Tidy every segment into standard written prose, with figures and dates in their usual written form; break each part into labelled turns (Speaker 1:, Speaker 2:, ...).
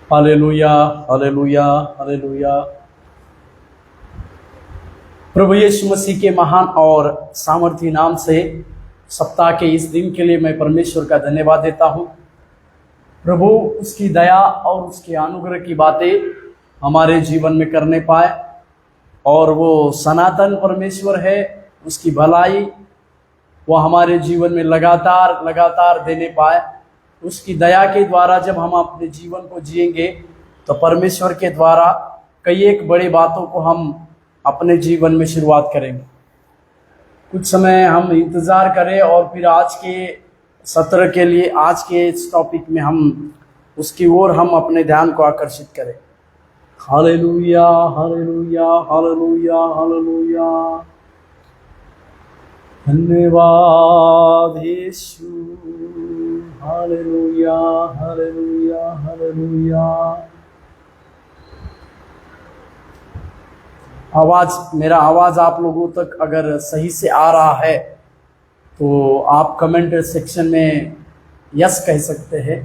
Speaker 1: Hallelujah, hallelujah, hallelujah. प्रभु यीशु मसीह के महान और सामर्थी नाम से सप्ताह के इस दिन के लिए मैं परमेश्वर का धन्यवाद देता हूँ। प्रभु उसकी दया और उसके अनुग्रह की बातें हमारे जीवन में करने पाए और वो सनातन परमेश्वर है, उसकी भलाई वो हमारे जीवन में लगातार लगातार देने पाए। उसकी दया के द्वारा जब हम अपने जीवन को जिएंगे तो परमेश्वर के द्वारा कई एक बड़ी बातों को हम अपने जीवन में शुरुआत करेंगे। कुछ समय हम इंतज़ार करें और फिर आज के सत्र के लिए, आज के इस टॉपिक में हम उसकी ओर हम अपने ध्यान को आकर्षित करें। Hallelujah, hallelujah, hallelujah, hallelujah. धन्यवाद यीशु। Hallelujah, hallelujah, hallelujah. मेरा आवाज आप लोगों तक अगर सही से आ रहा है तो आप कमेंट सेक्शन में यस कह सकते हैं।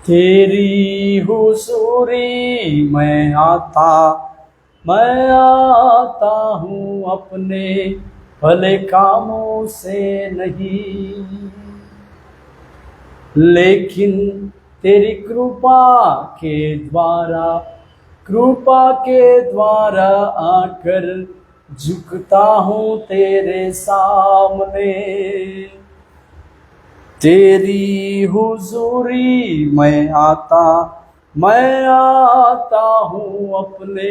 Speaker 1: तेरी हुजूरी मैं आता हूँ अपने भले कामों से नहीं, लेकिन तेरी कृपा के द्वारा आकर झुकता हूँ तेरे सामने। तेरी हुजूरी मैं आता हूँ अपने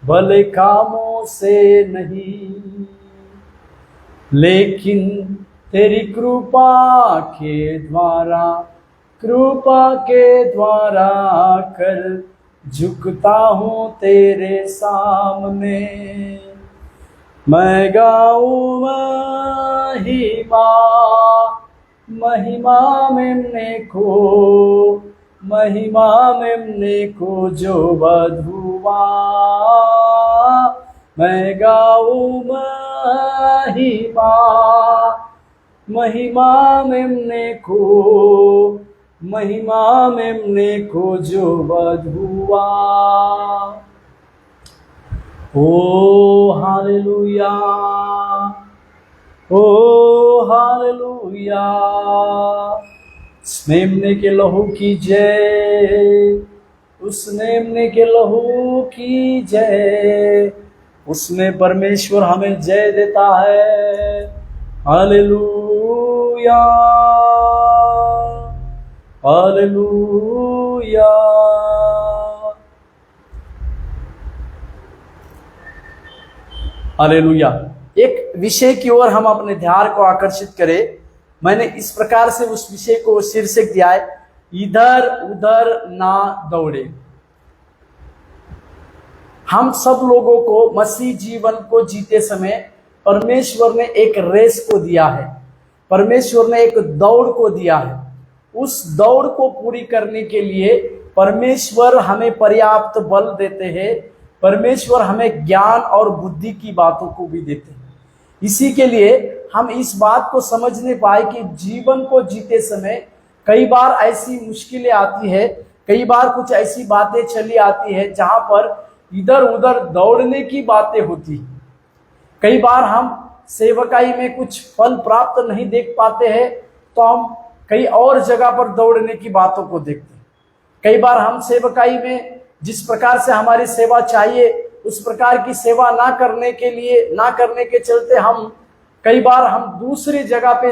Speaker 1: भले कामों से नहीं, लेकिन तेरी कृपा के द्वारा आकर झुकता हूँ तेरे सामने। मैं गाऊँ महिमा मेमने को जो बधुआ। मैं गाऊँ महिमा मेमने को जो बधुआ। ओ हालेलुया, ओ हालेलुया। उस मेमने के लहू की जय, उस मेमने के लहू की जय। उसमें परमेश्वर हमें जय देता है। Hallelujah, hallelujah. हालेलुया। एक विषय की ओर हम अपने ध्यान को आकर्षित करें। मैंने इस प्रकार से उस विषय को शीर्षक दिया है, इधर उधर ना दौड़े। हम सब लोगों को मसीह जीवन को जीते समय परमेश्वर ने एक रेस को दिया है, परमेश्वर ने एक दौड़ को दिया है। उस दौड़ को पूरी करने के लिए परमेश्वर हमें पर्याप्त बल देते हैं, परमेश्वर हमें ज्ञान और बुद्धि की बातों को भी देते हैं। इसी के लिए हम इस बात को समझने पाए कि जीवन को जीते समय कई बार ऐसी मुश्किलें आती है, कई बार कुछ ऐसी बातें चली आती है जहां पर इधर उधर दौड़ने की बातें होती है। कई बार हम सेवकाई में कुछ फल प्राप्त नहीं देख पाते हैं तो हम कई और जगह पर दौड़ने की बातों को देखते हैं। कई बार हम सेवकाई में जिस प्रकार से हमारी सेवा चाहिए उस प्रकार की सेवा ना करने के चलते हम कई बार हम दूसरी जगह पे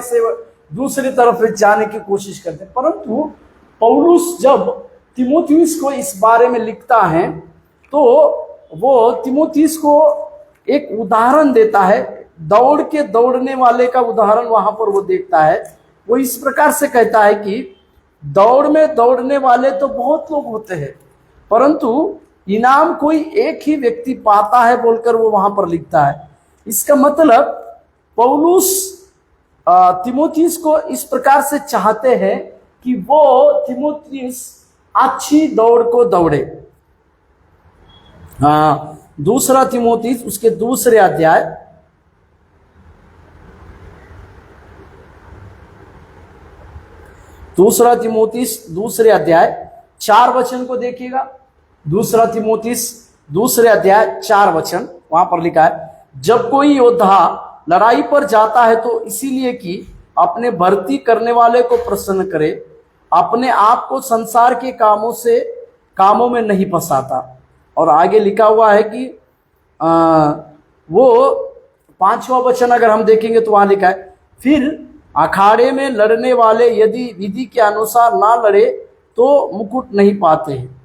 Speaker 1: दूसरी तरफ जाने की कोशिश करते हैं। परंतु पौलुस जब तीमुथियुस को इस बारे में लिखता है तो वो तीमुथियुस को एक उदाहरण देता है, दौड़ने वाले का उदाहरण वहां पर वो देखता है। वो इस प्रकार से कहता है कि दौड़ में दौड़ने वाले तो बहुत लोग होते हैं, परंतु इनाम कोई एक ही व्यक्ति पाता है बोलकर वो वहां पर लिखता है। इसका मतलब पौलुस तीमुथियुस को इस प्रकार से चाहते हैं कि वो तीमुथियुस अच्छी दौड़ को दौड़े। दूसरा तीमुथियुस उसके दूसरे अध्याय दूसरा तिमोथीस दूसरे अध्याय 4 वचन को देखिएगा। दूसरा तिमोथीस दूसरे अध्याय 4 वचन, वहां पर लिखा है, जब कोई योद्धा लड़ाई पर जाता है तो इसीलिए कि अपने भर्ती करने वाले को प्रसन्न करे, अपने आप को संसार के कामों में नहीं फंसाता। और आगे लिखा हुआ है कि वो 5वां वचन अगर हम देखेंगे तो वहां लिखा है, फिर अखाड़े में लड़ने वाले यदि विधि के अनुसार ना लड़े तो मुकुट नहीं पाते हैं।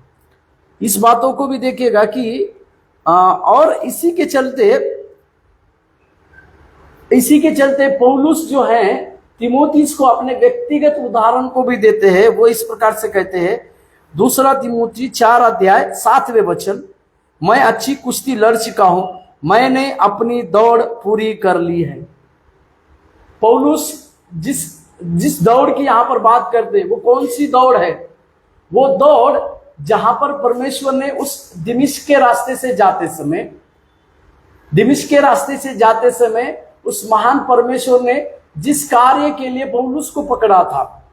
Speaker 1: इस बातों को भी देखिएगा कि और इसी के चलते पौलुस जो है तिमोथीस को अपने व्यक्तिगत उदाहरण को भी देते हैं। वो इस प्रकार से कहते हैं, दूसरा तिमोथी 4 अध्याय 7वें वचन, मैं अच्छी कुश्ती लड़ चुका हूं, मैंने अपनी दौड़ पूरी कर ली है। पौलुस जिस दौड़ की यहां पर बात करते हैं वो कौन सी दौड़ है? वो दौड़ जहां पर परमेश्वर ने उस दमिश्क के रास्ते से जाते समय उस महान परमेश्वर ने जिस कार्य के लिए पौलुस को पकड़ा था,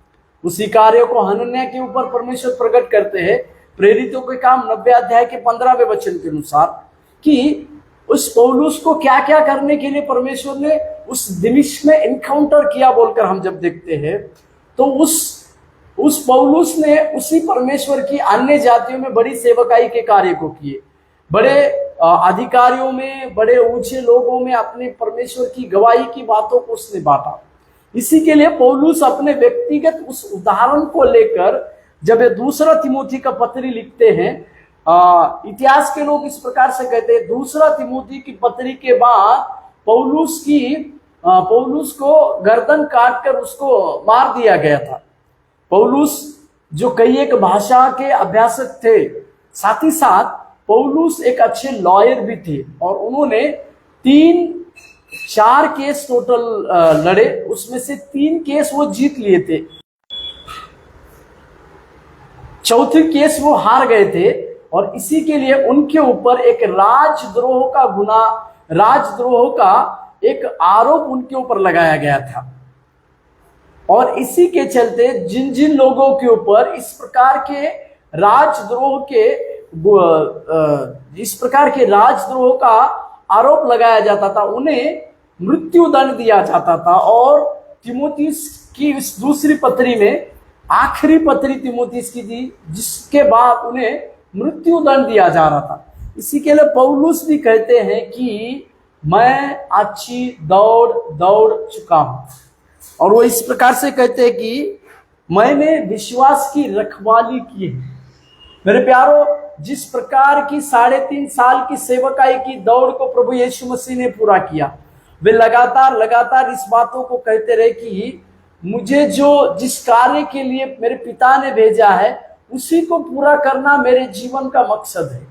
Speaker 1: उसी कार्य को हनन्याह के ऊपर परमेश्वर प्रकट करते हैं प्रेरितों के काम 90 अध्याय के 15वें वचन के अनुसार, कि उस पौलुस को क्या क्या करने के लिए परमेश्वर ने उस दमिश्क में इनकाउंटर किया बोलकर हम जब देखते हैं, तो उस पौलुस ने उसी परमेश्वर की अन्य जातियों में बड़ी सेवकाई के कार्य को किए, बड़े अधिकारियों में, बड़े ऊंचे लोगों में अपने परमेश्वर की गवाही की बातों को उसने बांटा। इसी के लिए पौलुस अपने व्यक्तिगत उस उदाहरण को लेकर जब ये दूसरा तिमोथी का पत्री लिखते हैं, इतिहास के लोग इस प्रकार से कहते हैं, दूसरा तिमोथी की पत्री के बाद पौलुस को गर्दन काटकर उसको मार दिया गया था। पौलुस जो कई एक भाषा के अभ्यासक थे, साथ ही साथ पौलुस एक अच्छे लॉयर भी थे और उन्होंने 3-4 केस टोटल लड़े, उसमें से 3 केस वो जीत लिए थे, चौथे केस वो हार गए थे। और इसी के लिए उनके ऊपर एक राजद्रोह का एक आरोप उनके ऊपर लगाया गया था। और इसी के चलते जिन लोगों के ऊपर इस प्रकार के राजद्रोह का आरोप लगाया जाता था, उन्हें मृत्यु दंड दिया जाता था। और तिमोथीस की इस दूसरी पत्री में आखिरी पत्री तिमोथीस की थी, जिसके बाद उन्हें मृत्यु दंड दिया जा रहा था। इसी के लिए पौलुस भी कहते हैं कि मैं अच्छी दौड़ चुका हूं। और वो इस प्रकार से कहते हैं कि मैंने विश्वास की रखवाली की है। मेरे प्यारो, जिस प्रकार की 3.5 साल की सेवकाई की दौड़ को प्रभु यीशु मसीह ने पूरा किया, वे लगातार इस बातों को कहते रहे कि मुझे जिस कार्य के लिए मेरे पिता ने भेजा है उसी को पूरा करना मेरे जीवन का मकसद है।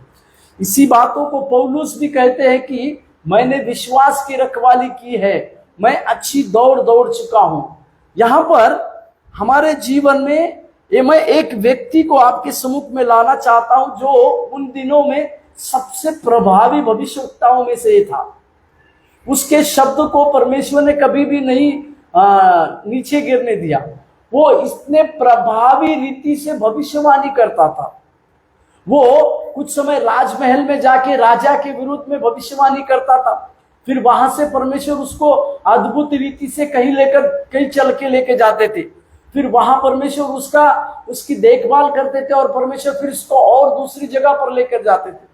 Speaker 1: इसी बातों को पौलुस भी कहते हैं कि मैंने विश्वास की रखवाली की है, मैं अच्छी दौड़ चुका हूं। यहां पर हमारे जीवन में मैं एक व्यक्ति को आपके सम्मुख में लाना चाहता हूं जो उन दिनों में सबसे प्रभावी भविष्यवक्ताओं में से था। उसके शब्द को परमेश्वर ने कभी भी नहीं नीचे गिरने दिया। वो इतने प्रभावी रीति से भविष्यवाणी करता था। वो कुछ समय राजमहल में जाके राजा के विरुद्ध में भविष्यवाणी करता था, फिर वहां से परमेश्वर उसको अद्भुत रीति से कहीं चल के लेके जाते थे, फिर वहां परमेश्वर उसकी देखभाल करते थे और परमेश्वर फिर उसको और दूसरी जगह पर लेकर जाते थे।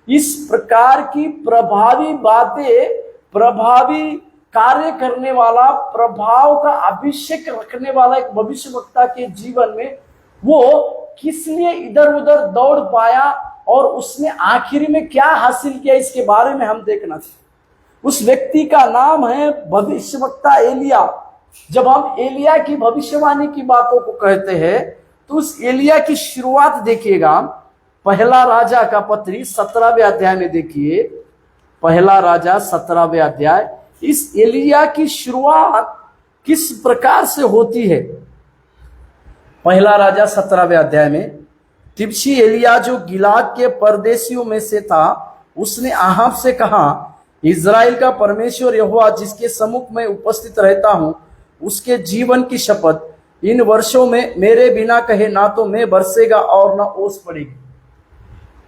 Speaker 1: इस प्रकार की प्रभावी बातें, प्रभावी कार्य करने वाला, प्रभाव का अभिषेक रखने वाला एक भविष्यवक्ता के जीवन में वो किस लिए इधर उधर दौड़ पाया और उसने आखिरी में क्या हासिल किया, इसके बारे में हम देखना चाहिए। उस व्यक्ति का नाम है भविष्यवक्ता एलिया। जब हम एलिया की भविष्यवाणी की बातों को कहते हैं तो उस एलिया की शुरुआत देखिएगा, पहला राजा का पत्री 17वें अध्याय में देखिए, पहला राजा 17वें अध्याय। इस एलिया की शुरुआत किस प्रकार से होती है? पहला राजा 17वें अध्याय में, तिब्शी एलिया जो गिलाद के परदेशियों में से था, उसने आहाब से कहा, इज़राइल का परमेश्वर यहोवा जिसके सम्मुख में उपस्थित रहता हूं, उसके जीवन की शपथ, इन वर्षों में मेरे बिना कहे ना तो मैं बरसेगा और ना ओस पड़ेगी।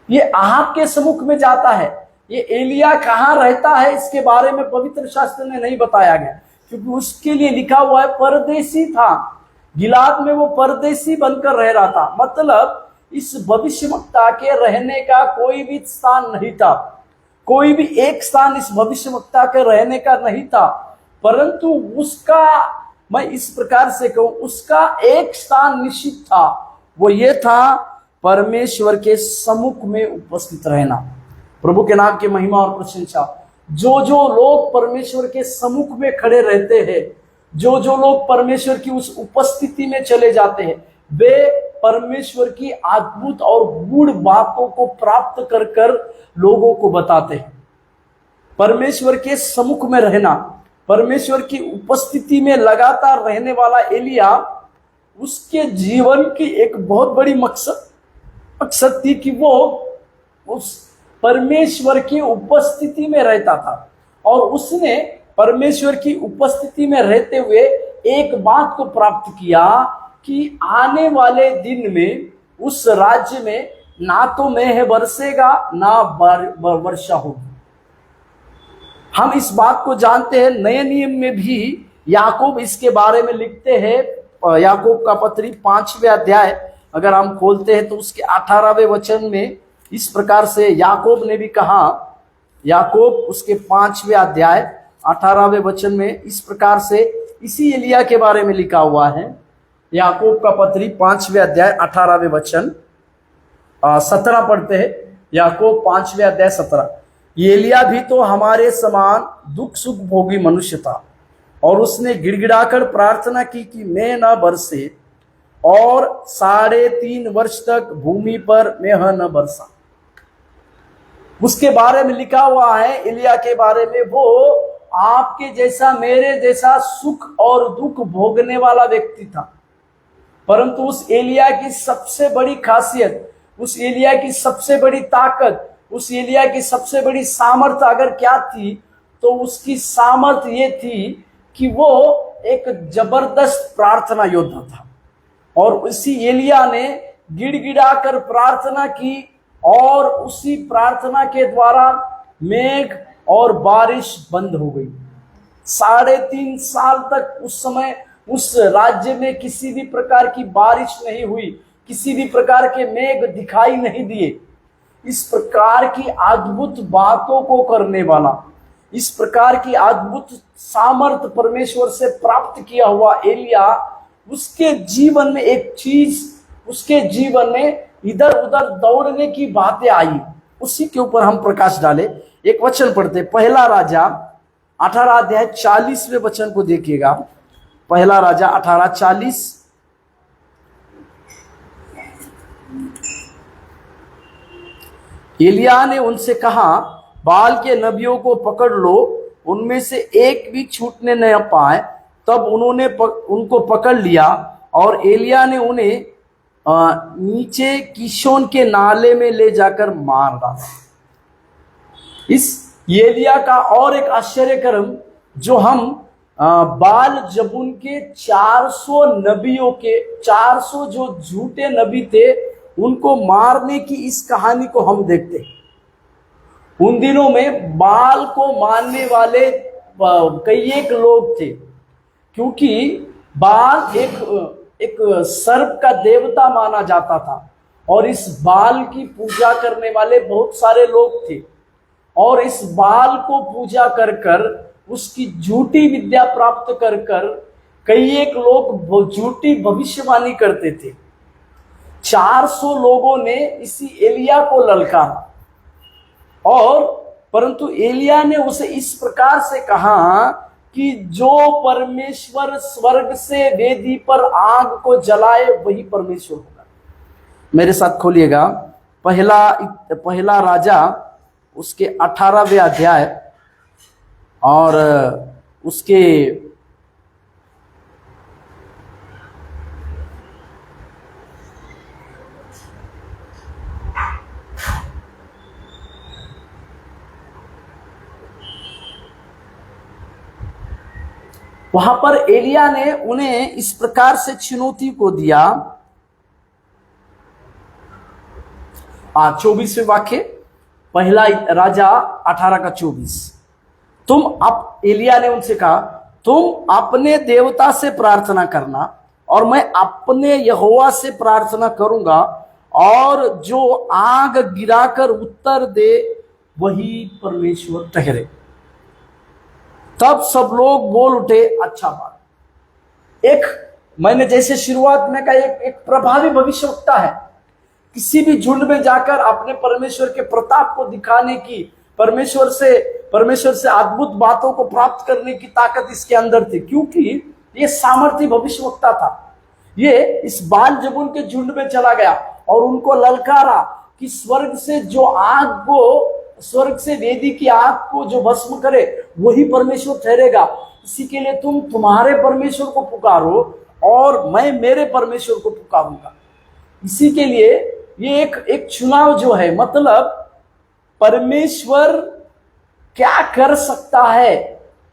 Speaker 1: ये अहाब के सम्मुख में जाता है। ये एलिया कहाँ रहता है इसके बारे में पवित्र शास्त्र में नहीं बताया गया, क्योंकि उसके लिए लिखा हुआ है परदेसी था। गिलाद में वो परदेसी बनकर रह रहा था। मतलब इस भविष्यवक्ता के रहने का कोई भी स्थान नहीं था, कोई भी एक स्थान इस भविष्यवक्ता के रहने का नहीं था, परंतु उसका, मैं इस प्रकार से कहूं, उसका एक स्थान निश्चित था। वो ये था परमेश्वर के सम्मुख में उपस्थित रहना। प्रभु के नाम की महिमा और प्रशंसा। जो जो लोग परमेश्वर के सम्मुख में खड़े रहते हैं, जो जो लोग परमेश्वर की उस उपस्थिति में चले जाते हैं, वे परमेश्वर की अद्भुत और गूढ़ बातों को प्राप्त कर कर लोगों को बताते हैं। परमेश्वर के सम्मुख में रहना, परमेश्वर की उपस्थिति में लगातार रहने वाला एलिया, उसके जीवन की एक बहुत बड़ी मकसद थी कि वो उस परमेश्वर की उपस्थिति में रहता था। और उसने परमेश्वर की उपस्थिति में रहते हुए एक बात को प्राप्त किया कि आने वाले दिन में उस राज्य में ना तो मेघ बरसेगा ना वर्षा होगी। हम इस बात को जानते हैं, नए नियम में भी याकूब इसके बारे में लिखते हैं। याकूब का पत्री 5वें अध्याय अगर हम खोलते हैं तो उसके 18वें वचन में इस प्रकार से याकूब ने भी कहा। याकूब उसके 5वें अध्याय 18वें वचन में इस प्रकार से इसी एलिया के बारे में लिखा हुआ है। याकूब का पत्री 5वें अध्याय 18वें वचन 17 पढ़ते हैं। याकूब 5वें अध्याय 17। एलिया भी तो हमारे समान दुख सुख भोगी मनुष्य था, और उसने गिड़गिड़ाकर प्रार्थना की कि मैं न बरसे, और 3.5 वर्ष तक भूमि पर मेघ न बरसा। उसके बारे में लिखा हुआ है, एलिया के बारे में, वो आपके जैसा मेरे जैसा सुख और दुख भोगने वाला व्यक्ति था। परंतु उस एलिया की सबसे बड़ी खासियत, उस एलिया की सबसे बड़ी ताकत, उस एलिया की सबसे बड़ी सामर्थ्य अगर क्या थी, तो उसकी सामर्थ्य ये थी कि वो एक जबरदस्त प्रार्थना योद्धा था। और उसी एलिया ने गिड़गिड़ा कर प्रार्थना की, और उसी प्रार्थना के द्वारा मेघ और बारिश बंद हो गई। 3.5 साल तक उस समय उस राज्य में किसी भी प्रकार की बारिश नहीं हुई, किसी भी प्रकार के मेघ दिखाई नहीं दिए। इस प्रकार की अद्भुत बातों को करने वाला, इस प्रकार की अद्भुत सामर्थ परमेश्वर से प्राप्त किया हुआ एलिया, उसके जीवन में एक चीज, उसके जीवन में इधर उधर दौड़ने की बातें आई। उसी के ऊपर हम प्रकाश डाले। एक वचन पढ़ते, पहला राजा 18 अध्याय 40वें वचन को देखिएगा। पहला राजा 18:40। एलिया ने उनसे कहा, बाल के नबियों को पकड़ लो, उनमें से एक भी छूटने न पाए। तब उन्होंने उनको पकड़ लिया, और एलिया ने उन्हें नीचे किशोन के नाले में ले जाकर मार डाला। इस एलिया का और एक आश्चर्यकर्म, जो हम बाल जबून के 400 नबियों के 400 जो झूठे नबी थे, उनको मारने की इस कहानी को हम देखते हैं। उन दिनों में बाल को मानने वाले कई एक लोग थे, क्योंकि बाल एक सर्प का देवता माना जाता था, और इस बाल की पूजा करने वाले बहुत सारे लोग थे। और इस बाल को पूजा कर कर, उसकी झूठी विद्या प्राप्त कर कर कई एक लोग झूठी भविष्यवाणी करते थे। 400 लोगों ने इसी एलिया को ललकारा, और परंतु एलिया ने उसे इस प्रकार से कहा कि जो परमेश्वर स्वर्ग से वेदी पर आग को जलाए वही परमेश्वर होगा। मेरे साथ खोलिएगा पहला राजा उसके 18वें अध्याय और उसके 18 वहां पर एलिया ने उन्हें इस प्रकार से चुनौती को दिया। 24वें वाक्य, पहला राजा 18 का 24। एलिया ने उनसे कहा, तुम अपने देवता से प्रार्थना करना और मैं अपने यहोवा से प्रार्थना करूंगा, और जो आग गिराकर उत्तर दे वही परमेश्वर ठहरे। तब सब लोग बोल उठे, अच्छा बात। मैंने जैसे शुरुआत में कहा, एक प्रभावी भविष्यवक्ता है। किसी भी झुंड में जाकर अपने परमेश्वर के प्रताप को दिखाने की, परमेश्वर से अद्भुत बातों को प्राप्त करने की ताकत इसके अंदर थी, क्योंकि ये सामर्थी भविष्यवक्ता था। ये इस बाल जबूल के झुंड में चला गया और उनको ललकारा कि स्वर्ग से वेदी की आग को जो भस्म करे वही परमेश्वर ठहरेगा। इसी के लिए तुम तुम्हारे परमेश्वर को पुकारो और मैं मेरे परमेश्वर को पुकारूंगा। इसी के लिए ये एक चुनाव जो है, मतलब परमेश्वर क्या कर सकता है।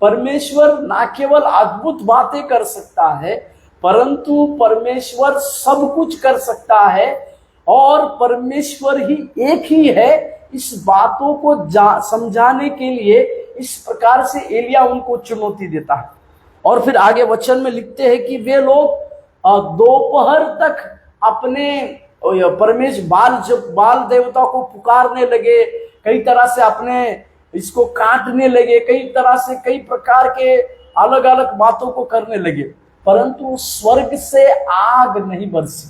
Speaker 1: परमेश्वर ना केवल अद्भुत बातें कर सकता है, परंतु परमेश्वर सब कुछ कर सकता है, और परमेश्वर ही एक ही है। इस बातों को समझाने के लिए इस प्रकार से एलिया उनको चुनौती देता है। और फिर आगे वचन में लिखते हैं कि वे लोग दोपहर तक अपने बाल देवता को पुकारने लगे, कई तरह से अपने इसको काटने लगे, कई तरह से कई प्रकार के अलग अलग बातों को करने लगे, परंतु स्वर्ग से आग नहीं बरसी।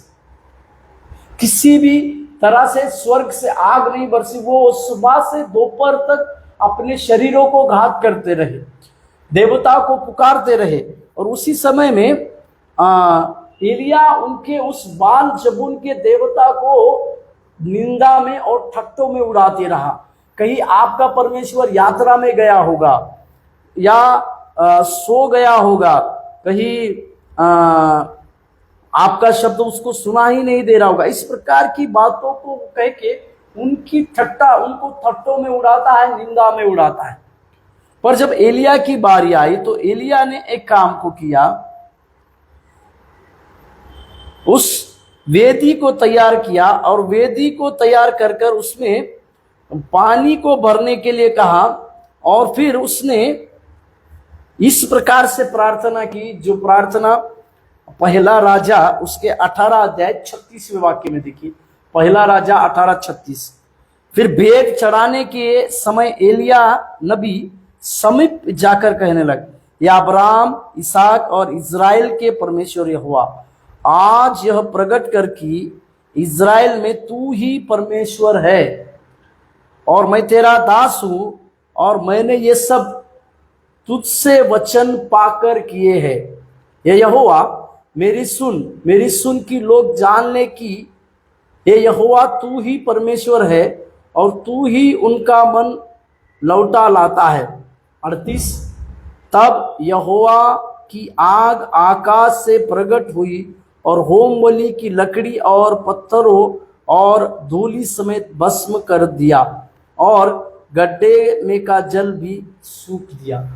Speaker 1: किसी भी तरह से स्वर्ग से आग नहीं बरसी। वो सुबह से दोपहर तक अपने शरीरों को घात करते रहे, देवता को पुकारते रहे, और उसी समय में एलिया उनके उस बाल जबूल के देवता को निंदा में और ठट्टों में उड़ाते रहा। कहीं आपका परमेश्वर यात्रा में गया होगा या सो गया होगा, कहीं आपका शब्द उसको सुना ही नहीं दे रहा होगा। इस प्रकार की बातों को कह के उनको ठट्टों में उड़ाता है, निंदा में उड़ाता है। पर जब एलिया की बारी आई तो एलिया ने एक काम को किया, उस वेदी को तैयार किया, और वेदी को तैयार कर कर उसमें पानी को भरने के लिए कहा, और फिर उसने इस प्रकार से प्रार्थना की, जो प्रार्थना पहला राजा उसके 18 अध्याय 36वें वाक्य में देखिए। पहला राजा 18:36। फिर भेंट चढ़ाने के समय एलिया नबी समीप जाकर कहने लगे, या अब्राहम, इसहाक और इज़राइल के परमेश्वर यहोवा, आज यह प्रकट कर कि इज़राइल में तू ही परमेश्वर है, और मैं तेरा दास हूं, और मैंने ये सब तुझसे वचन पाकर किए हैं। ये यहोवा मेरी सुन कि लोग जान ले कि ये यहोवा तू ही परमेश्वर है, और तू ही उनका मन लौटा लाता है। 38। तब यहोवा की आग आकाश से प्रकट हुई और होम बलि की लकड़ी और पत्थरों और धूलि समेत भस्म कर दिया, और गड्ढे में का जल भी सूख दिया।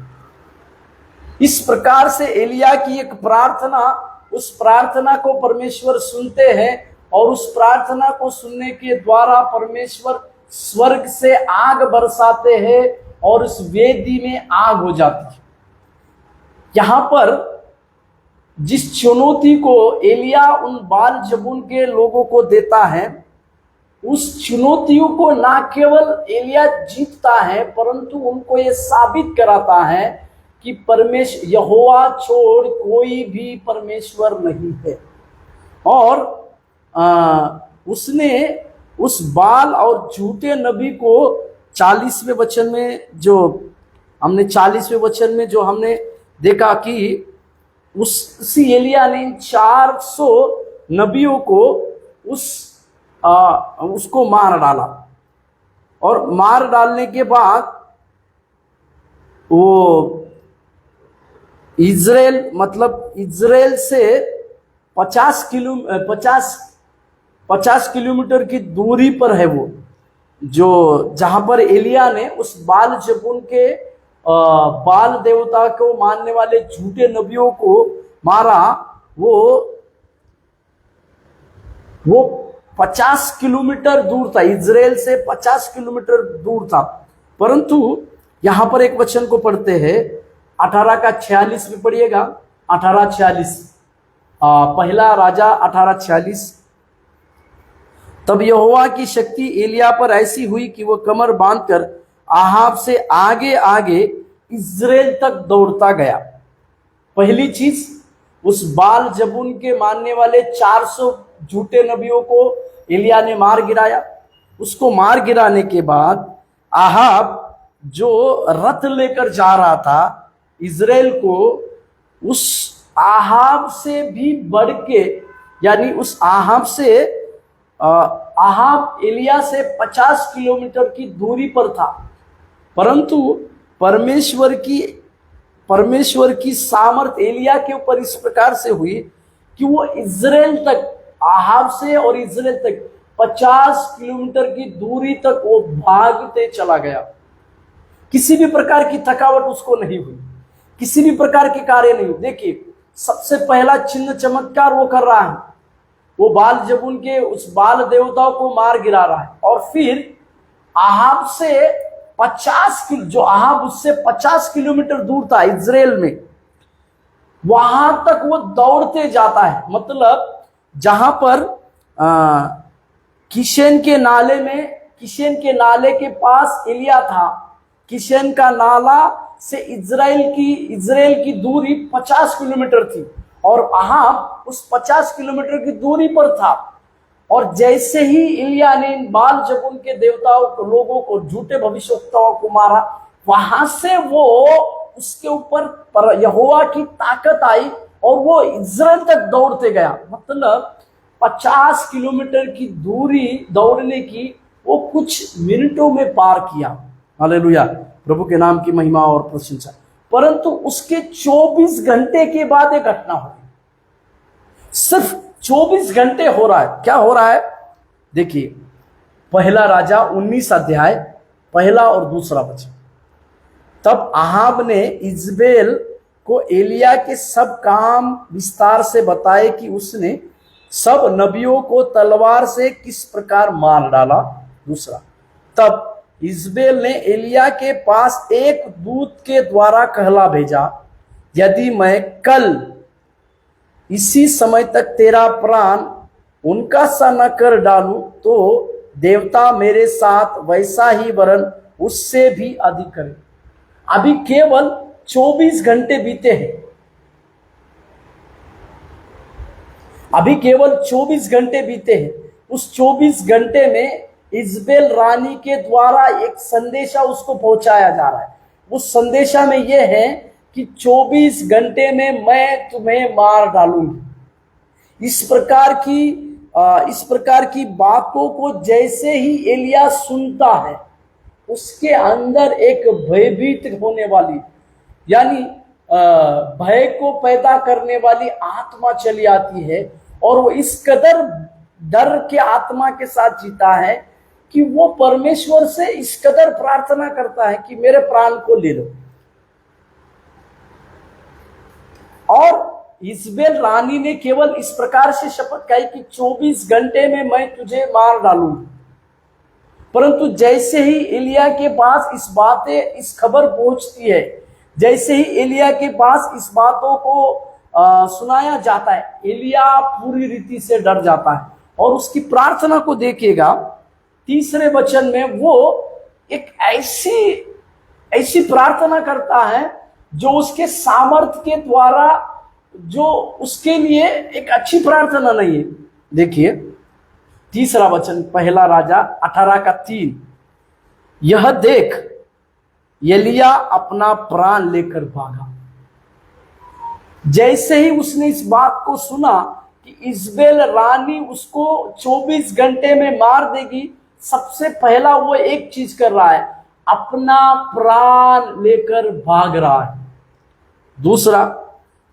Speaker 1: इस प्रकार से एलिया की एक प्रार्थना, उस प्रार्थना को परमेश्वर सुनते हैं, और उस प्रार्थना को सुनने के द्वारा परमेश्वर स्वर्ग से आग बरसाते हैं, और उस वेदी में आग हो जाती है। यहां पर जिस चुनौती को एलिया उन बाल जबूल के लोगों को देता है, उस चुनौतियों को ना केवल एलिया जीतता है, परंतु उनको ये साबित कराता है कि परमेश्वर यहोवा छोड़ कोई भी परमेश्वर नहीं है। और उसने उस बाल और झूठे नबी को 40वें वचन में जो हमने देखा कि उसी एलिया ने 400 नबियों को उसको मार डाला, और मार डालने के बाद वो इज़राइल से 50 किलोमीटर की दूरी पर है वो, जो जहां पर एलिया ने उस बाल जबूल के बाल देवता को मानने वाले झूठे नबियों को मारा, वो 50 किलोमीटर दूर था, इजराइल से 50 किलोमीटर दूर था। परंतु यहां पर एक वचन को पढ़ते हैं, 18:46 में पढ़िएगा, 18:46, पहला राजा 18:46। तब यहोवा की शक्ति एलिया पर ऐसी हुई कि वह कमर बांधकर आहाब से आगे आगे इजराइल तक दौड़ता गया। पहली चीज, उस बाल जबून के मानने वाले 400 झूठे नबियों को एलिया ने मार गिराया। उसको मार गिराने के बाद आहाब जो रथ लेकर जा रहा था इजराइल को, उस आहाब से भी बढ़ के, यानी उस आहाब से आहाब एलिया से 50 किलोमीटर की दूरी पर था। परंतु परमेश्वर की सामर्थ एलिया के ऊपर इस प्रकार से हुई कि वो इजराइल तक, आहाब से और इजराइल तक 50 किलोमीटर की दूरी तक वो भागते चला गया। किसी भी प्रकार की थकावट उसको नहीं हुई, किसी भी प्रकार के कार्य नहीं हुए। देखिए, सबसे पहला चिन्ह चमत्कार वो कर रहा है, वो बाल जबून के उस बाल देवताओं को मार गिरा रहा है। और फिर आहाब से 50 किलो, जो आहाब उससे 50 किलोमीटर दूर था इजराइल में, वहां तक वो दौड़ते जाता है। मतलब जहां पर किशन के नाले के पास एलिया था, किशन का नाला से इजराइल की दूरी 50 किलोमीटर थी और आहाब उस 50 किलोमीटर की दूरी पर था। और जैसे ही एलिया ने इन बाल जबून के देवताओं को, लोगों को, झूठे भविष्यवक्ताओं को मारा, वहां से वो उसके ऊपर यहोवा की ताकत आई और वो इजराइल तक दौड़ते गया। मतलब 50 किलोमीटर की दूरी दौड़ने की वो कुछ मिनटों में पार किया। हालेलुया, प्रभु के नाम की महिमा और प्रशंसा। परंतु उसके 24 घंटे के बाद एक घटना हुई। सिर्फ 24 घंटे हो रहा है, क्या हो रहा है? देखिए, पहला राजा 19 अध्याय, पहला और दूसरा वचन। तब आहाब ने इजबेल को एलिया के सब काम विस्तार से बताए कि उसने सब नबियों को तलवार से किस प्रकार मार डाला। दूसरा, तब इजबेल ने एलिया के पास एक दूत के द्वारा कहला भेजा, यदि मैं कल इसी समय तक तेरा प्राण उनका सा न कर डालूं तो देवता मेरे साथ वैसा ही वरन उससे भी अधिक करे। अभी केवल 24 घंटे बीते हैं, अभी केवल 24 घंटे बीते हैं। उस 24 घंटे में इजबेल रानी के द्वारा एक संदेशा उसको पहुंचाया जा रहा है। उस संदेशा में यह है कि 24 घंटे में मैं तुम्हें मार डालूंगी। इस प्रकार की बातों को जैसे ही एलिया सुनता है, उसके अंदर एक भयभीत होने वाली, यानी भय को पैदा करने वाली आत्मा चली आती है और वो इस कदर डर के आत्मा के साथ जीता है कि वो परमेश्वर से इस कदर प्रार्थना करता है कि मेरे प्राण को ले लो। और इजबेल रानी ने केवल इस प्रकार से शपथ खाई कि 24 घंटे में मैं तुझे मार डालूंगी। परंतु जैसे ही एलिया के पास इस खबर पहुंचती है, जैसे ही एलिया के पास इस बातों को सुनाया जाता है, एलिया पूरी रीति से डर जाता है और उसकी प्रार्थना को देखिएगा। तीसरे वचन में वो एक ऐसी प्रार्थना करता है जो उसके सामर्थ्य के द्वारा, जो उसके लिए एक अच्छी प्रार्थना नहीं है। देखिए, तीसरा वचन, पहला राजा 18:3, यह देख एलिया अपना प्राण लेकर भागा। जैसे ही उसने इस बात को सुना कि इजबेल रानी उसको 24 घंटे में मार देगी, सबसे पहला वो एक चीज कर रहा है, अपना प्राण लेकर भाग रहा है। दूसरा,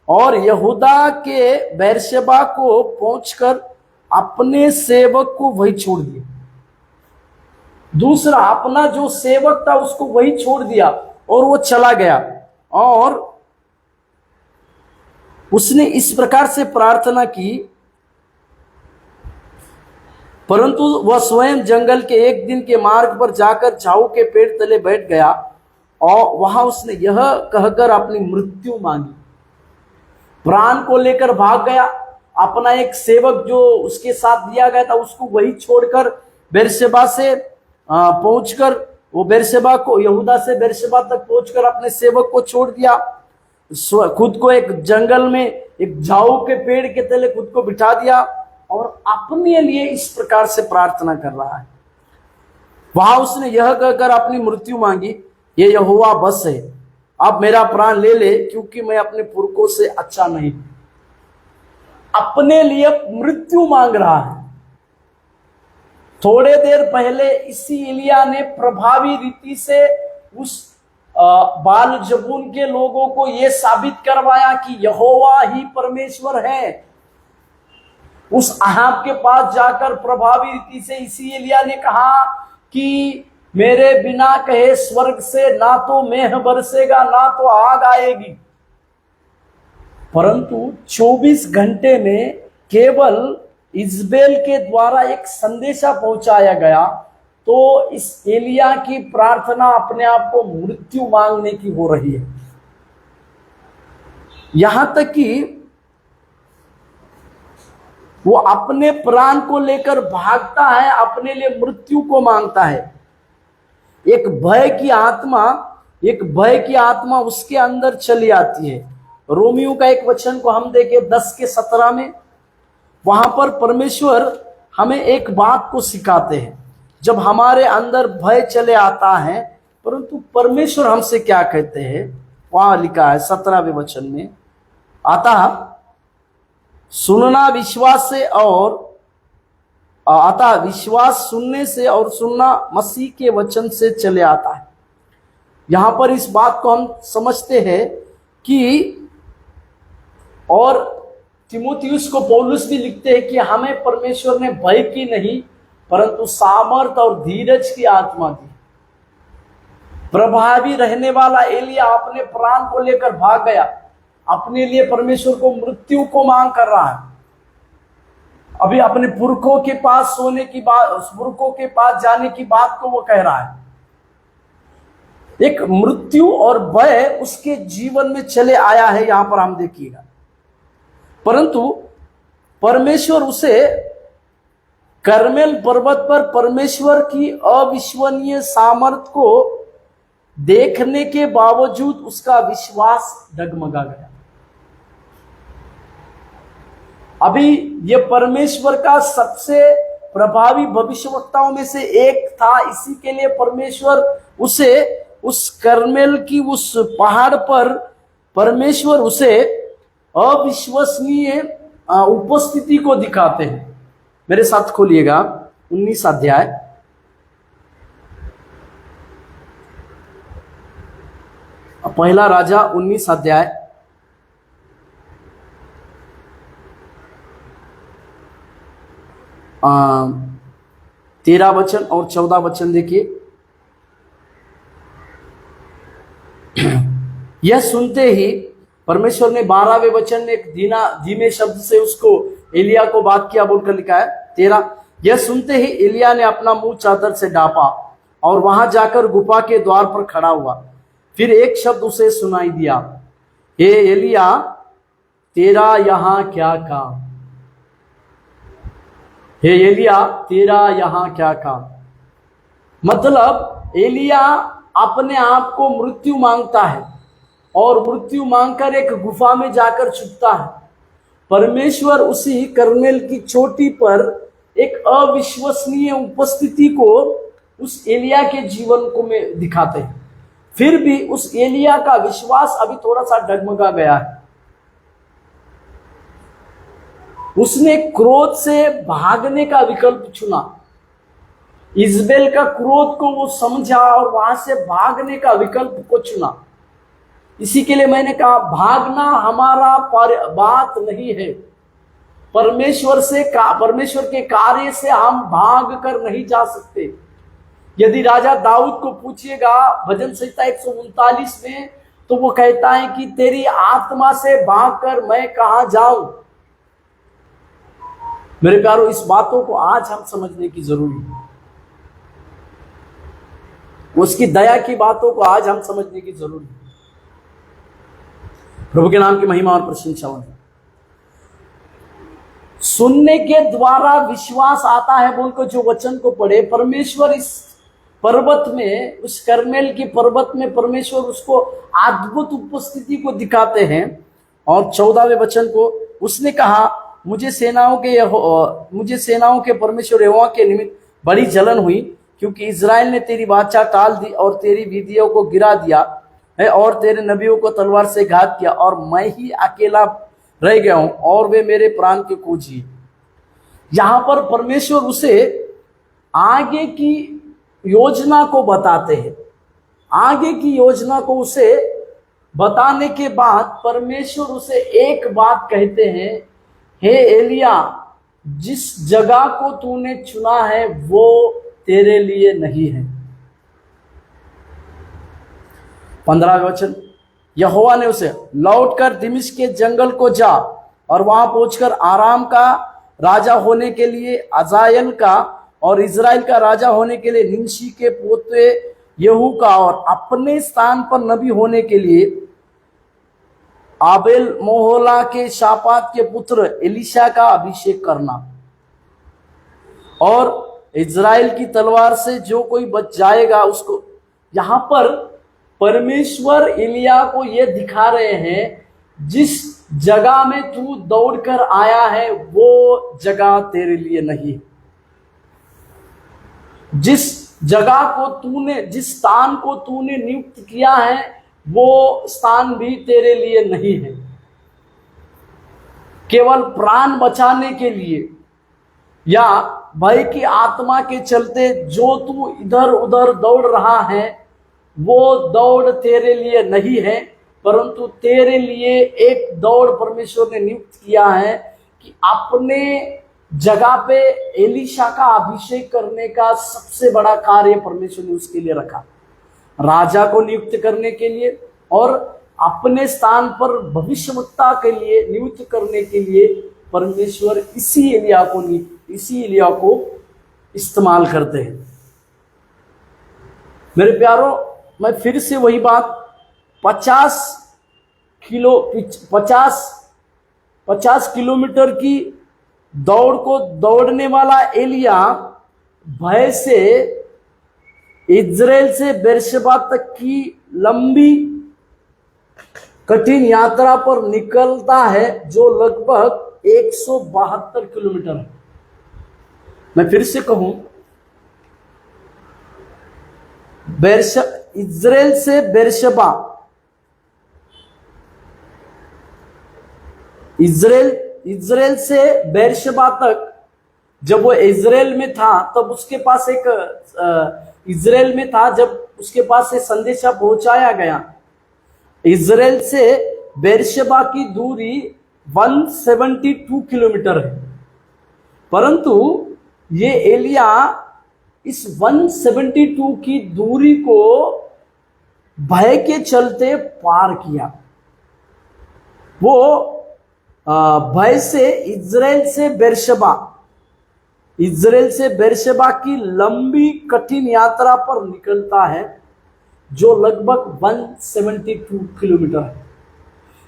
Speaker 1: और यहूदा के बेरशेबा को पहुंचकर अपने सेवक को वही छोड़ दिया। दूसरा, अपना जो सेवक था उसको वही छोड़ दिया और वो चला गया। और उसने इस प्रकार से प्रार्थना की, परंतु वह स्वयं जंगल के एक दिन के मार्ग पर जाकर झाऊ के पेड़ तले बैठ गया और वहां उसने यह कहकर अपनी मृत्यु मांगी। प्राण को लेकर भाग गया। अपना एक सेवक जो उसके साथ दिया गया था उसको वही छोड़कर बेरशेबा से पहुंचकर, वो बेरशेबा को, यहूदा से बेरशेबा तक पहुंचकर अपने सेवक को छोड़ दिया। खुद को एक जंगल में एक झाऊ के पेड़ के तले खुद को बिठा दिया और अपने लिए इस प्रकार से प्रार्थना कर रहा है। वहां उसने यह कहकर अपनी मृत्यु मांगी, ये यहोवा बस है, अब मेरा प्राण ले ले, क्योंकि मैं अपने पुरखों से अच्छा नहीं। अपने लिए मृत्यु मांग रहा है। थोड़े देर पहले इसी एलिया ने प्रभावी रीति से उस बाल जबून के लोगों को यह साबित करवाया कि यहोवा ही परमेश्वर है। उस अहाब के पास जाकर प्रभावी रीति से इसी एलिया ने कहा कि मेरे बिना कहे स्वर्ग से ना तो मेह बरसेगा ना तो आग आएगी। परंतु 24 घंटे में केवल इजबेल के द्वारा एक संदेशा पहुंचाया गया, तो इस एलिया की प्रार्थना अपने आप को मृत्यु मांगने की हो रही है। यहां तक कि वो अपने प्राण को लेकर भागता है, अपने लिए मृत्यु को मांगता है। एक भय की आत्मा उसके अंदर चली आती है। रोमियो का एक वचन को हम देखें 10 के 17 में, वहां पर परमेश्वर हमें एक बात को सिखाते हैं। जब हमारे अंदर भय चले आता है, परंतु परमेश्वर हमसे क्या कहते हैं, वहां लिखा है 17वें वचन में, अतः विश्वास सुनने से और सुनना मसीह के वचन से चले आता है। यहां पर इस बात को हम समझते हैं कि, और तिमोथियुस को पौलुस भी लिखते हैं कि हमें परमेश्वर ने भय की नहीं परंतु सामर्थ और धीरज की आत्मा दी। प्रभावी रहने वाला एलिया अपने प्राण को लेकर भाग गया, अपने लिए परमेश्वर को मृत्यु को मांग कर रहा है। अभी अपने पुरखों के पास सोने की बात, पुरखों के पास जाने की बात को वो कह रहा है। एक मृत्यु और भय उसके जीवन में चले आया है, यहां पर हम देखिएगा। परंतु परमेश्वर उसे कर्मेल पर्वत पर परमेश्वर की अविश्वसनीय सामर्थ को देखने के बावजूद उसका विश्वास डगमगा गया। अभी ये परमेश्वर का सबसे प्रभावी भविष्यवक्ताओं में से एक था, इसी के लिए परमेश्वर उसे उस कर्मेल की उस पहाड़ पर परमेश्वर उसे अविश्वसनीय उपस्थिति को दिखाते हैं। मेरे साथ खोलिएगा 19 अध्याय, पहला राजा 19 अध्याय 13 वचन और 14 वचन देखिए। यह सुनते ही परमेश्वर ने 12वें वचन में एक धीमे शब्द से उसको एलिया को बात किया बोलकर लिखा है 13। यह सुनते ही एलिया ने अपना मुंह चादर से ढांपा और वहां जाकर गुफा के द्वार पर खड़ा हुआ। फिर एक शब्द उसे सुनाई दिया, हे एलिया तेरा यहां क्या काम, हे एलिया तेरा यहां क्या काम। मतलब एलिया अपने आप को मृत्यु मांगता है और मृत्यु मांगकर एक गुफा में जाकर छुपता है। परमेश्वर उसी कर्मेल की चोटी पर एक अविश्वसनीय उपस्थिति को उस एलिया के जीवन को में दिखाते हैं। फिर भी उस एलिया का विश्वास अभी थोड़ा सा डगमगा गया है। उसने क्रोध से भागने का विकल्प चुना। इजबेल का क्रोध को वो समझा और वहां से भागने का विकल्प को चुना। इसी के लिए मैंने कहा भागना हमारा बात नहीं है। परमेश्वर के कार्य से हम भाग कर नहीं जा सकते। यदि राजा दाऊद को पूछिएगा भजन संहिता 139 में, तो वो कहता है कि तेरी आत्मा से भागकर मैं कहां जाऊं। मेरे प्यारों, इस बातों को आज हम समझने की जरूरी है। उसकी दया की बातों को आज हम समझने की जरूरी है। प्रभु के नाम की महिमा और प्रशंसा हो। सुनने के द्वारा विश्वास आता है बोलकर जो वचन को पढ़े, परमेश्वर इस पर्वत में, उस कर्मेल की पर्वत में परमेश्वर उसको अद्भुत उपस्थिति को दिखाते हैं। और 14वें वचन को उसने कहा, मुझे सेनाओं के परमेश्वर यहोवा के निमित्त बड़ी जलन हुई, क्योंकि इज़राइल ने तेरी वाचा टाल दी और तेरी विधियों को गिरा दिया है और तेरे नबियों को तलवार से घात किया, और मैं ही अकेला रह गया हूं और वे मेरे प्राण के खोजी। यहां पर परमेश्वर उसे आगे की योजना को बताते हैं। आगे की योजना को उसे बताने के बाद परमेश्वर उसे एक बात कहते हैं, हे एलिया, जिस जगह को तूने चुना है वो तेरे लिए नहीं है। 15वें वचन, यहोवा ने उसे लौटकर दमिश्क के जंगल को जा और वहां पहुंचकर आराम का राजा होने के लिए अजायल का और इज़राइल का राजा होने के लिए निमशी के पोते यहू का और अपने स्थान पर नबी होने के लिए आबेल मोहला के शापात के पुत्र एलिशा का अभिषेक करना। और इज़राइल की तलवार से जो कोई बच जाएगा उसको। यहां पर परमेश्वर एलिया को यह दिखा रहे हैं, जिस जगह में तू दौड़कर आया है वो जगह तेरे लिए नहीं। जिस जगह को तूने, जिस स्थान को तूने नियुक्त किया है वो स्थान भी तेरे लिए नहीं है। केवल प्राण बचाने के लिए या भय की आत्मा के चलते जो तू इधर उधर दौड़ रहा है वो दौड़ तेरे लिए नहीं है, परंतु तेरे लिए एक दौड़ परमेश्वर ने नियुक्त किया है कि अपने जगह पे एलिशा का अभिषेक करने का सबसे बड़ा कार्य परमेश्वर ने उसके लिए रखा, राजा को नियुक्त करने के लिए और अपने स्थान पर भविष्यवक्ता के लिए नियुक्त करने के लिए परमेश्वर इसी एलिया को इस्तेमाल करते हैं। मेरे प्यारों, मैं फिर से वही बात 50 किलोमीटर की दौड़ को दौड़ने वाला एलिया भय से इज़राइल से बेरशेबा तक की लंबी कठिन यात्रा पर निकलता है जो लगभग 172 किलोमीटर है। मैं फिर से कहूं, इज़राइल से बेरशेबा, इज़राइल से बेरशेबा तक जब वो इज़राइल में था तब उसके पास इज़राइल में था जब उसके पास से संदेशा पहुंचाया गया। इज़राइल से बेरशेबा की दूरी 172 किलोमीटर है, परंतु ये एलिया इस 172 की दूरी को भय के चलते पार किया। वो भय से इज़राइल से बेरशेबा की लंबी कठिन यात्रा पर निकलता है जो लगभग 172 किलोमीटर है।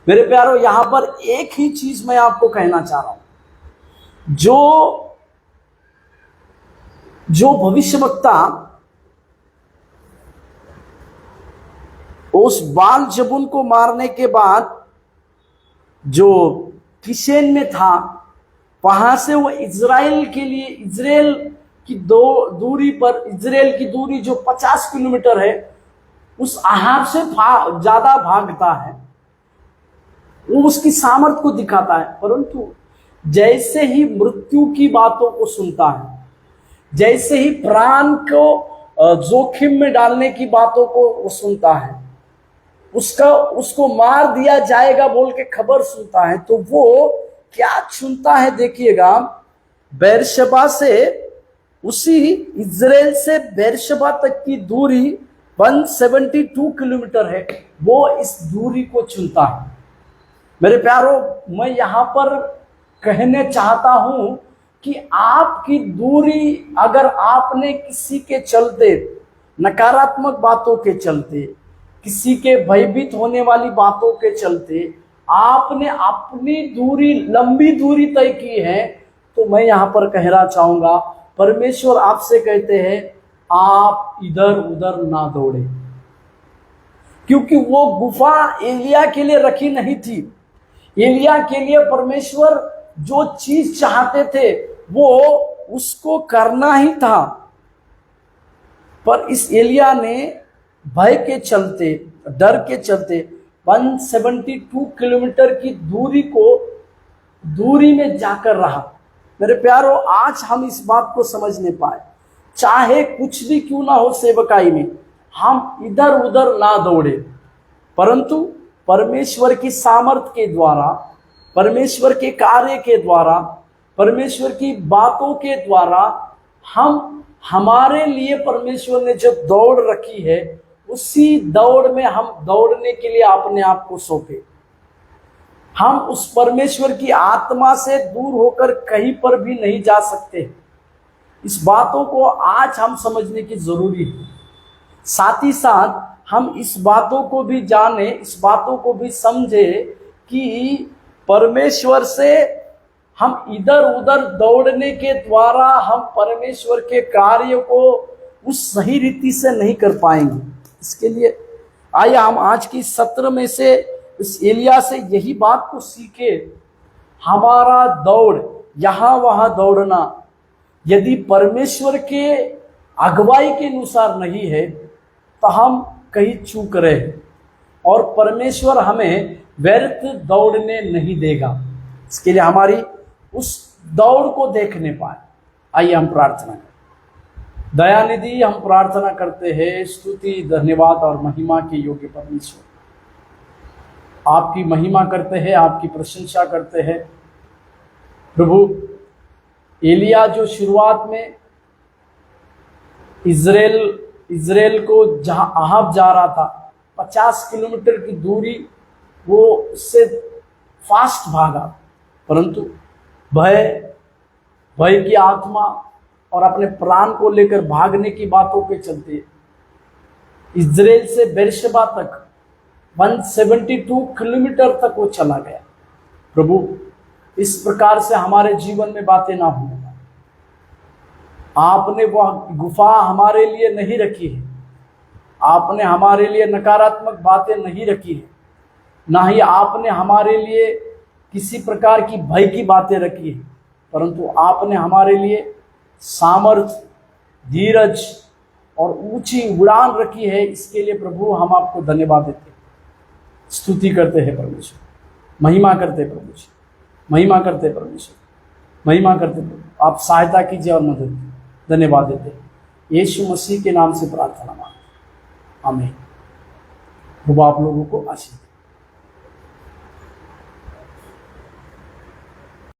Speaker 1: मेरे प्यारों, यहां पर एक ही चीज मैं आपको कहना चाह रहा हूं, जो भविष्यवक्ता उस बाल जबून को मारने के बाद जो किशेन में था, वहां से वो इज़राइल की दूरी जो 50 किलोमीटर है उस आहार से ज्यादा भागता है। वो उसकी सामर्थ्य को दिखाता है, परंतु जैसे ही मृत्यु की बातों को सुनता है, जैसे ही प्राण को जोखिम में डालने की बातों को वो सुनता है, उसको मार दिया जाएगा बोल के खबर सुनता है, तो वो क्या चुनता है देखिएगा, बेरशेबा से उसी इजराइल से बेरशबा तक की दूरी 172 किलोमीटर है, वो इस दूरी को चुनता है। मेरे प्यारों, मैं यहां पर कहने चाहता हूं कि आपकी दूरी, अगर आपने किसी के चलते, नकारात्मक बातों के चलते, किसी के भयभीत होने वाली बातों के चलते आपने अपनी दूरी, लंबी दूरी तय की है, तो मैं यहां पर कहना चाहूंगा, परमेश्वर आपसे कहते हैं आप इधर उधर ना दौड़े, क्योंकि वो गुफा एलिया के लिए रखी नहीं थी। एलिया के लिए परमेश्वर जो चीज चाहते थे वो उसको करना ही था, पर इस एलिया ने भय के चलते, डर के चलते 172 किलोमीटर की दूरी में जाकर रहा। मेरे प्यारों, आज हम इस बात को समझ नहीं पाए, चाहे कुछ भी क्यों ना हो सेवकाई में, हम इधर उधर ना दौड़े, परंतु परमेश्वर की सामर्थ के द्वारा, परमेश्वर के कार्य के द्वारा, परमेश्वर की बातों के द्वारा हमारे लिए परमेश्वर ने जो दौड़ रखी है, उसी दौड़ में हम दौड़ने के लिए अपने आप को सौंपे। हम उस परमेश्वर की आत्मा से दूर होकर कहीं पर भी नहीं जा सकते। इस बातों को आज हम समझने की जरूरी है। साथ ही साथ हम इस बातों को भी जाने, इस बातों को भी समझे कि परमेश्वर से हम इधर उधर दौड़ने के द्वारा हम परमेश्वर के कार्य को उस सही रीति से नहीं कर पाएंगे। इसके लिए आइए हम आज की सत्र में से इस एलिया से यही बात को सीखे। हमारा दौड़ यहां वहां दौड़ना यदि परमेश्वर के अगुवाई के अनुसार नहीं है तो हम कहीं चूक रहे हैं, और परमेश्वर हमें व्यर्थ दौड़ने नहीं देगा। इसके लिए हमारी उस दौड़ को देखने पाए। आइए हम प्रार्थना करें। दयानिधि, हम प्रार्थना करते हैं, स्तुति, धन्यवाद और महिमा के योग्य परमेश्वर, आपकी महिमा करते हैं, आपकी प्रशंसा करते हैं। प्रभु, एलिया जो शुरुआत में इजराइल को जहां अहाब जा रहा था, 50 किलोमीटर की दूरी, वो उससे फास्ट भागा, परंतु भय की आत्मा और अपने प्राण को लेकर भागने की बातों के चलते इजराइल से बेरशबा तक 172 किलोमीटर तक वो चला गया। प्रभु, इस प्रकार से हमारे जीवन में बातें ना होने पाए। आपने वह गुफा हमारे लिए नहीं रखी है, आपने हमारे लिए नकारात्मक बातें नहीं रखी है, ना ही आपने हमारे लिए किसी प्रकार की भय की बातें रखी है, परंतु आपने हमारे लिए सामर्थ, धीरज और ऊंची उड़ान रखी है। इसके लिए प्रभु हम आपको धन्यवाद देते हैं, स्तुति करते हैं परमेश्वर, महिमा करते हैं प्रभु जी, महिमा करते हैं परमेश्वर, महिमा करते प्रभु। आप सहायता कीजिए और मदद कीजिए। धन्यवाद देते हैं यीशु मसीह के नाम से प्रार्थना मांगते, आमीन। प्रभु आप लोगों को आशीष